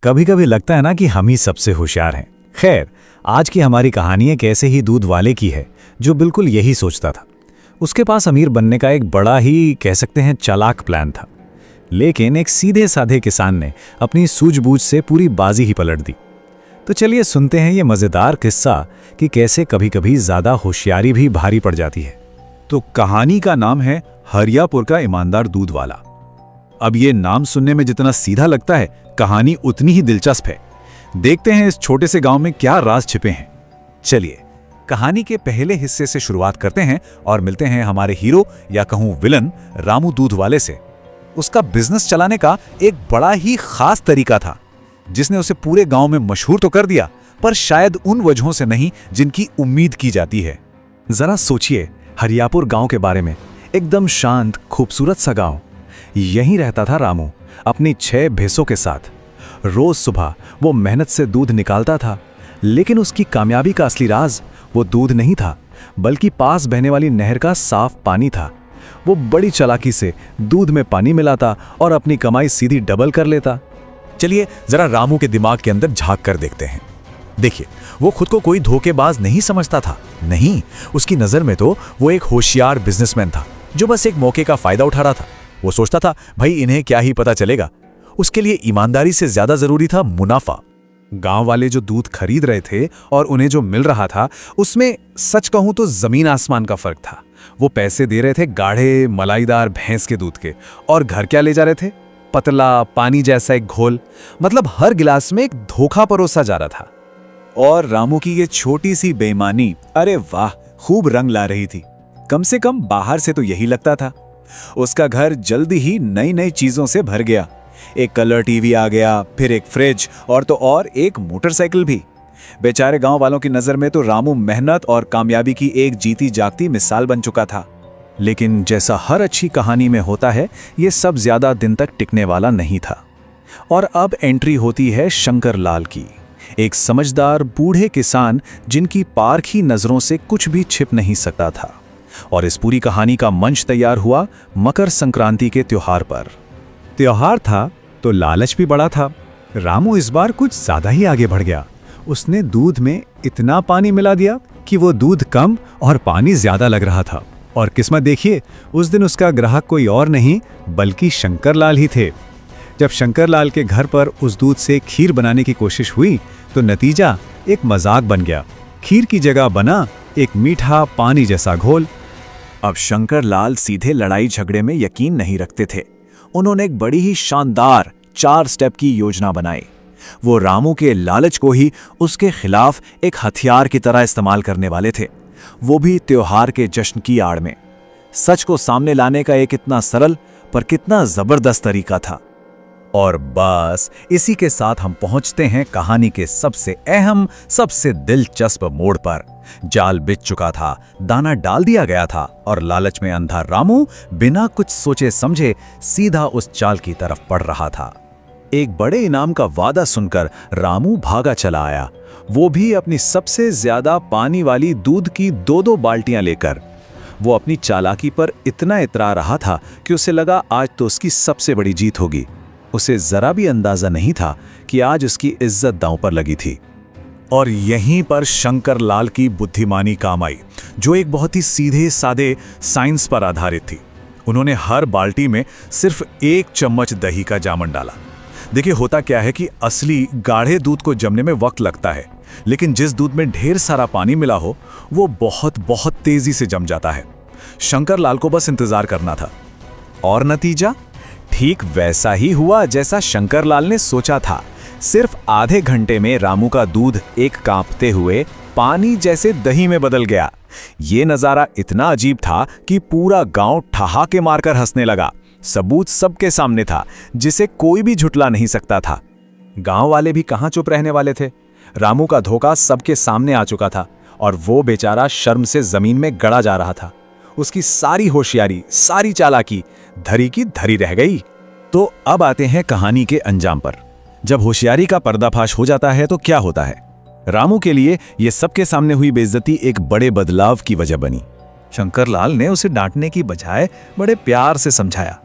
कभी कभी लगता है ना कि हम ही सबसे होशियार हैं। खैर, आज की हमारी कहानी एक ऐसे ही दूध वाले की है जो बिल्कुल यही सोचता था। उसके पास अमीर बनने का एक बड़ा ही कह सकते हैं चालाक प्लान था, लेकिन एक सीधे साधे किसान ने अपनी सूझबूझ से पूरी बाजी ही पलट दी। तो चलिए सुनते हैं ये मज़ेदार किस्सा कि कैसे कभी कभी ज़्यादा होशियारी भी भारी पड़ जाती है। तो कहानी का नाम है हरियापुर का ईमानदार दूध वाला। अब ये नाम सुनने में जितना सीधा लगता है, कहानी उतनी ही दिलचस्प है। देखते हैं इस छोटे से गांव में क्या राज छिपे हैं। चलिए कहानी के पहले हिस्से से शुरुआत करते हैं और मिलते हैं हमारे हीरो या कहूं विलन रामू दूध वाले से। उसका बिजनेस चलाने का एक बड़ा ही खास तरीका था जिसने उसे पूरे गांव में मशहूर तो कर दिया, पर शायद उन वजहों से नहीं जिनकी उम्मीद की जाती है। जरा सोचिए हरियापुर गांव के बारे में। एकदम शांत खूबसूरत सा गांव। यहीं रहता था रामू अपनी 6 भैंसों के साथ। रोज सुबह वो मेहनत से दूध निकालता था, लेकिन उसकी कामयाबी का असली राज वो दूध नहीं था, बल्कि पास बहने वाली नहर का साफ पानी था। वो बड़ी चालाकी से दूध में पानी मिलाता और अपनी कमाई सीधी डबल कर लेता। चलिए जरा रामू के दिमाग के अंदर झांक कर देखते हैं। देखिए, वो खुद को कोई धोखेबाज नहीं समझता था। नहीं, उसकी नजर में तो वो एक होशियार बिजनेसमैन था जो बस एक मौके का फायदा उठा रहा था। वो सोचता था भाई इन्हें क्या ही पता चलेगा। उसके लिए ईमानदारी से ज्यादा जरूरी था मुनाफा। गांव वाले जो दूध खरीद रहे थे और उन्हें जो मिल रहा था, उसमें सच कहूं तो जमीन आसमान का फर्क था। वो पैसे दे रहे थे गाढ़े मलाईदार भैंस के दूध के, और घर क्या ले जा रहे थे? पतला पानी जैसा एक घोल। मतलब हर गिलास में एक धोखा परोसा जा रहा था। और रामू की ये छोटी सी बेईमानी, अरे वाह, खूब रंग ला रही थी। कम से कम बाहर से तो यही लगता था। उसका घर जल्दी ही नई नई चीजों से भर गया। एक कलर टीवी आ गया, फिर एक फ्रिज, और तो और एक मोटरसाइकिल भी। बेचारे गांव वालों की नजर में तो रामू मेहनत और कामयाबी की एक जीती जागती मिसाल बन चुका था। लेकिन जैसा हर अच्छी कहानी में होता है, ये सब ज्यादा दिन तक टिकने वाला नहीं था। और अब एंट्री होती है शंकर लाल की, एक समझदार बूढ़े किसान जिनकी पारखी नजरों से कुछ भी छिप नहीं सकता था। और इस पूरी कहानी का मंच तैयार हुआ मकर संक्रांति के त्योहार पर। त्योहार था तो लालच भी बड़ा था। रामू इस बार कुछ ज्यादा ही आगे बढ़ गया। उसने दूध में इतना पानी मिला दिया कि वो दूध कम और पानी ज्यादा लग रहा था। और किस्मत देखिए, उस दिन उसका ग्राहक कोई और नहीं बल्कि शंकर लाल ही थे। जब शंकर लाल के घर पर उस दूध से खीर बनाने की कोशिश हुई तो नतीजा एक मजाक बन गया। खीर की जगह बना एक मीठा पानी जैसा घोल। अब शंकर लाल सीधे लड़ाई झगड़े में यकीन नहीं रखते थे। उन्होंने एक बड़ी ही शानदार 4 स्टेप की योजना बनाई। वो रामू के लालच को ही उसके खिलाफ एक हथियार की तरह इस्तेमाल करने वाले थे, वो भी त्योहार के जश्न की आड़ में। सच को सामने लाने का एक इतना सरल पर कितना जबरदस्त तरीका था। और बस इसी के साथ हम पहुंचते हैं कहानी के सबसे अहम, सबसे दिलचस्प मोड़ पर। जाल बिछ चुका था, दाना डाल दिया गया था, और लालच में अंधा रामू बिना कुछ सोचे समझे सीधा उस चाल की तरफ पड़ रहा था। एक बड़े इनाम का वादा सुनकर रामू भागा चला आया, वो भी अपनी सबसे ज्यादा पानी वाली दूध की 2-2 बाल्टियां लेकर। वो अपनी चालाकी पर इतना इतरा रहा था कि उसे लगा आज तो उसकी सबसे बड़ी जीत होगी। उसे जरा भी अंदाजा नहीं था कि आज उसकी इज्जत दांव पर लगी थी। और यहीं पर शंकर लाल की बुद्धिमानी काम आई, जो एक बहुत ही सीधे सादे साइंस पर आधारित थी। उन्होंने हर बाल्टी में सिर्फ 1 चम्मच दही का जामन डाला। देखिए, होता क्या है कि असली गाढ़े दूध को जमने में वक्त लगता है, लेकिन जिस दूध में ढेर सारा पानी मिला हो वो बहुत बहुत तेजी से जम जाता है। शंकर लाल को बस इंतजार करना था। और नतीजा ठीक वैसा ही हुआ जैसा शंकर लाल ने सोचा था। सिर्फ आधे घंटे में रामू का दूध एक कांपते हुए पानी जैसे दही में बदल गया। ये नजारा इतना अजीब था कि पूरा गांव ठहाके मारकर हंसने लगा। सबूत सबके सामने था, जिसे कोई भी झुटला नहीं सकता था। गांव वाले भी कहां चुप रहने वाले थे। रामू का धोखा सबके सामने आ चुका था और वो बेचारा शर्म से जमीन में गड़ा जा रहा था। उसकी सारी होशियारी, सारी चालाकी धरी की धरी रह गई। तो अब आते हैं कहानी के अंजाम पर। जब होशियारी का पर्दाफाश हो जाता है तो क्या होता है? रामू के लिए यह सबके सामने हुई बेइज्जती एक बड़े बदलाव की वजह बनी। शंकर लाल ने उसे डांटने की बजाय बड़े प्यार से समझाया,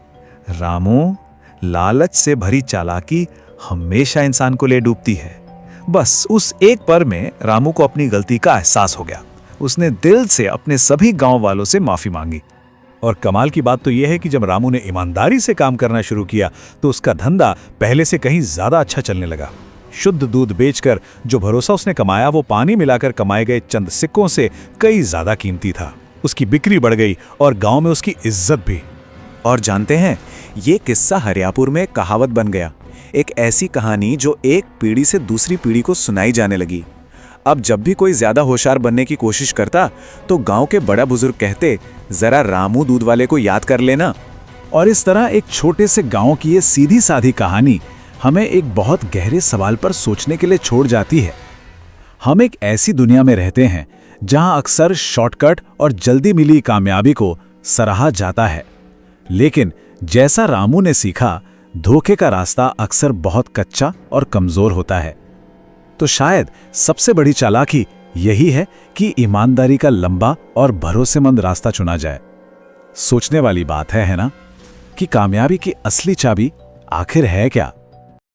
रामू, लालच से भरी चालाकी हमेशा इंसान को ले डूबती है। बस उस एक पल में रामू को अपनी गलती का एहसास हो गया। उसने दिल से अपने सभी गांव वालों से माफी मांगी। और कमाल की बात तो यह है कि जब रामू ने ईमानदारी से काम करना शुरू किया तो उसका धंधा पहले से कहीं ज्यादा अच्छा चलने लगा। शुद्ध दूध बेचकर जो भरोसा उसने कमाया वो पानी मिलाकर कमाए गए चंद सिक्कों से कई ज्यादा कीमती था। उसकी बिक्री बढ़ गई और गांव में उसकी इज्जत भी। और जानते हैं, ये किस्सा हरियापुर में कहावत बन गया, एक ऐसी कहानी जो एक पीढ़ी से दूसरी पीढ़ी को सुनाई जाने लगी। अब जब भी कोई ज्यादा होशियार बनने की कोशिश करता तो गांव के बड़ा बुजुर्ग कहते, जरा रामू दूध वाले को याद कर लेना। और इस तरह एक छोटे से गांव की ये सीधी साधी कहानी हमें एक बहुत गहरे सवाल पर सोचने के लिए छोड़ जाती है। हम एक ऐसी दुनिया में रहते हैं जहां अक्सर शॉर्टकट और जल्दी मिली कामयाबी को सराहा जाता है, लेकिन जैसा रामू ने सीखा, धोखे का रास्ता अक्सर बहुत कच्चा और कमजोर होता है। तो शायद सबसे बड़ी चालाकी यही है कि ईमानदारी का लंबा और भरोसेमंद रास्ता चुना जाए। सोचने वाली बात है ना, कि कामयाबी की असली चाबी आखिर है क्या?